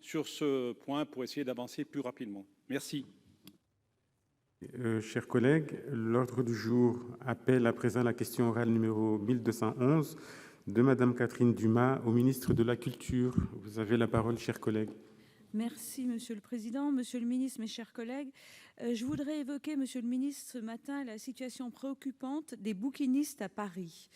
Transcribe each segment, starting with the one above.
sur ce point pour essayer d'avancer plus rapidement. Merci. Chers collègues, l'ordre du jour appelle à présent la question orale numéro 1211 de Madame Catherine Dumas au ministre de la Culture. Vous avez la parole, chers collègues. Merci, Monsieur le Président. Monsieur le ministre, mes chers collègues, je voudrais évoquer, Monsieur le ministre, ce matin, la situation préoccupante des bouquinistes à Paris.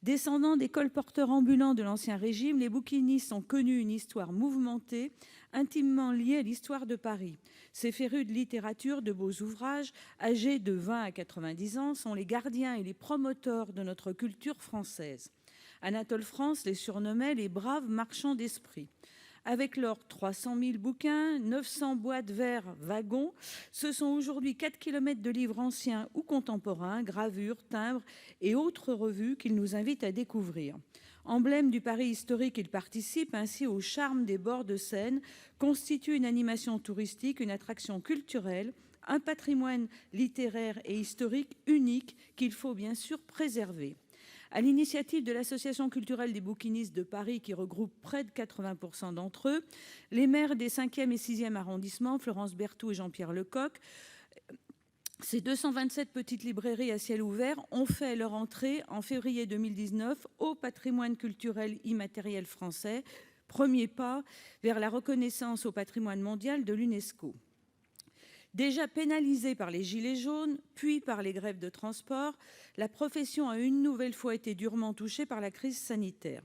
Descendants des colporteurs ambulants de l'Ancien Régime, les bouquinistes ont connu une histoire mouvementée, intimement liée à l'histoire de Paris. Ces férus de littérature, de beaux ouvrages, âgés de 20 à 90 ans, sont les gardiens et les promoteurs de notre culture française. Anatole France les surnommait les braves marchands d'esprit. Avec leurs 300 000 bouquins, 900 boîtes vers wagons, ce sont aujourd'hui 4 kilomètres de livres anciens ou contemporains, gravures, timbres et autres revues qu'ils nous invitent à découvrir. Emblème du Paris historique, ils participent ainsi au charme des bords de Seine, constituent une animation touristique, une attraction culturelle, un patrimoine littéraire et historique unique qu'il faut bien sûr préserver. À l'initiative de l'Association culturelle des bouquinistes de Paris, qui regroupe près de 80% d'entre eux, les maires des 5e et 6e arrondissements, Florence Berthoud et Jean-Pierre Lecoq, ces 227 petites librairies à ciel ouvert ont fait leur entrée en février 2019 au patrimoine culturel immatériel français, premier pas vers la reconnaissance au patrimoine mondial de l'UNESCO. Déjà pénalisée par les gilets jaunes, puis par les grèves de transport, la profession a une nouvelle fois été durement touchée par la crise sanitaire.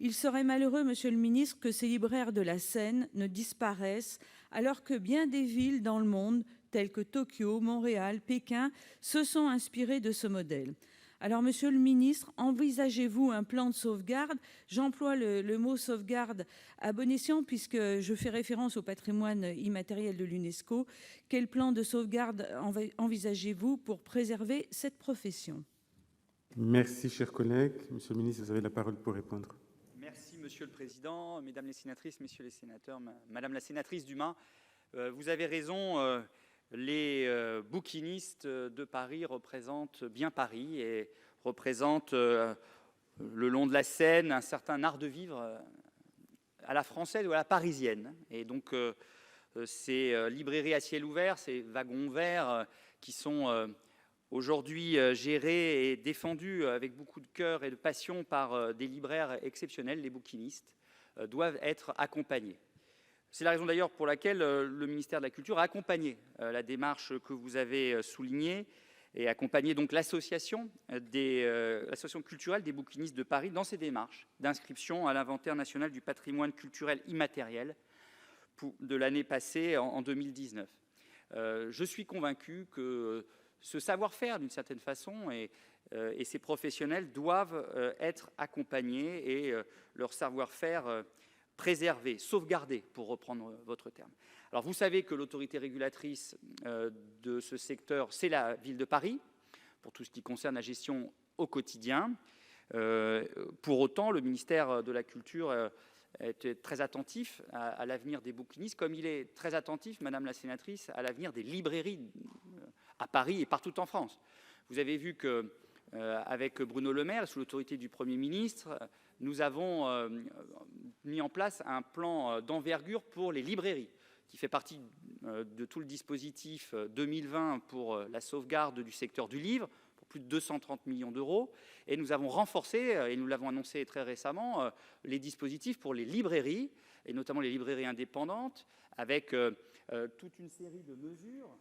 Il serait malheureux, Monsieur le ministre, que ces libraires de la Seine ne disparaissent alors que bien des villes dans le monde, telles que Tokyo, Montréal, Pékin, se sont inspirées de ce modèle. Alors, Monsieur le ministre, envisagez-vous un plan de sauvegarde? J'emploie le mot sauvegarde à bon escient puisque je fais référence au patrimoine immatériel de l'UNESCO. Quel plan de sauvegarde envisagez-vous pour préserver cette profession? Merci, chers collègues. Monsieur le ministre, vous avez la parole pour répondre. Merci, Monsieur le Président, Mesdames les sénatrices, Messieurs les sénateurs, Madame la sénatrice Dumas, vous avez raison. Les bouquinistes de Paris représentent bien Paris et représentent le long de la Seine un certain art de vivre à la française ou à la parisienne. Et donc ces librairies à ciel ouvert, ces wagons verts qui sont aujourd'hui gérés et défendus avec beaucoup de cœur et de passion par des libraires exceptionnels, les bouquinistes, doivent être accompagnés. C'est la raison d'ailleurs pour laquelle le ministère de la Culture a accompagné la démarche que vous avez soulignée et accompagné donc l'association culturelle des bouquinistes de Paris dans ses démarches d'inscription à l'inventaire national du patrimoine culturel immatériel de l'année passée en 2019. Je suis convaincu que ce savoir-faire, d'une certaine façon, et ces professionnels doivent être accompagnés et leur savoir-faire préserver, sauvegarder, pour reprendre votre terme. Alors, vous savez que l'autorité régulatrice de ce secteur, c'est la ville de Paris, pour tout ce qui concerne la gestion au quotidien. Pour autant, le ministère de la Culture est très attentif à l'avenir des bouquinistes, comme il est très attentif, Madame la sénatrice, à l'avenir des librairies à Paris et partout en France. Vous avez vu que avec Bruno Le Maire, sous l'autorité du Premier ministre, nous avons mis en place un plan d'envergure pour les librairies, qui fait partie de tout le dispositif 2020 pour la sauvegarde du secteur du livre, pour plus de 230 millions d'euros. Et nous avons renforcé, et nous l'avons annoncé très récemment, les dispositifs pour les librairies, et notamment les librairies indépendantes, avec toute une série de mesures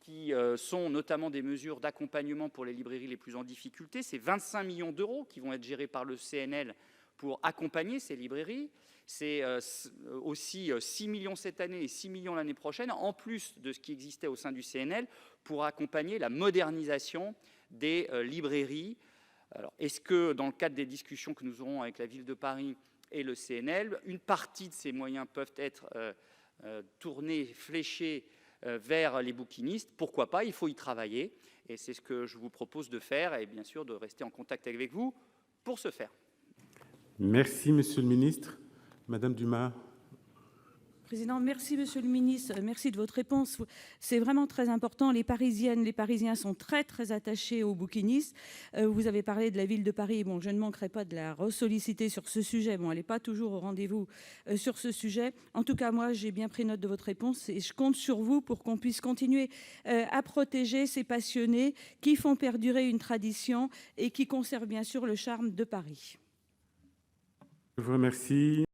qui sont notamment des mesures d'accompagnement pour les librairies les plus en difficulté. C'est 25 millions d'euros qui vont être gérés par le CNL pour accompagner ces librairies. C'est aussi 6 millions cette année et 6 millions l'année prochaine, en plus de ce qui existait au sein du CNL, pour accompagner la modernisation des librairies. Alors, est-ce que, dans le cadre des discussions que nous aurons avec la Ville de Paris et le CNL, une partie de ces moyens peuvent être tournés, fléchés vers les bouquinistes? Pourquoi pas? Il faut y travailler. Et c'est ce que je vous propose de faire, et bien sûr de rester en contact avec vous pour ce faire. Merci, Monsieur le ministre. Madame Dumas. Président. Merci, Monsieur le Ministre. Merci de votre réponse. C'est vraiment très important. Les Parisiennes, les Parisiens sont très, très attachés aux bouquinistes. Vous avez parlé de la ville de Paris. Bon, je ne manquerai pas de la ressolliciter sur ce sujet. Bon, elle n'est pas toujours au rendez-vous sur ce sujet. En tout cas, moi, j'ai bien pris note de votre réponse et je compte sur vous pour qu'on puisse continuer à protéger ces passionnés qui font perdurer une tradition et qui conservent bien sûr le charme de Paris. Je vous remercie.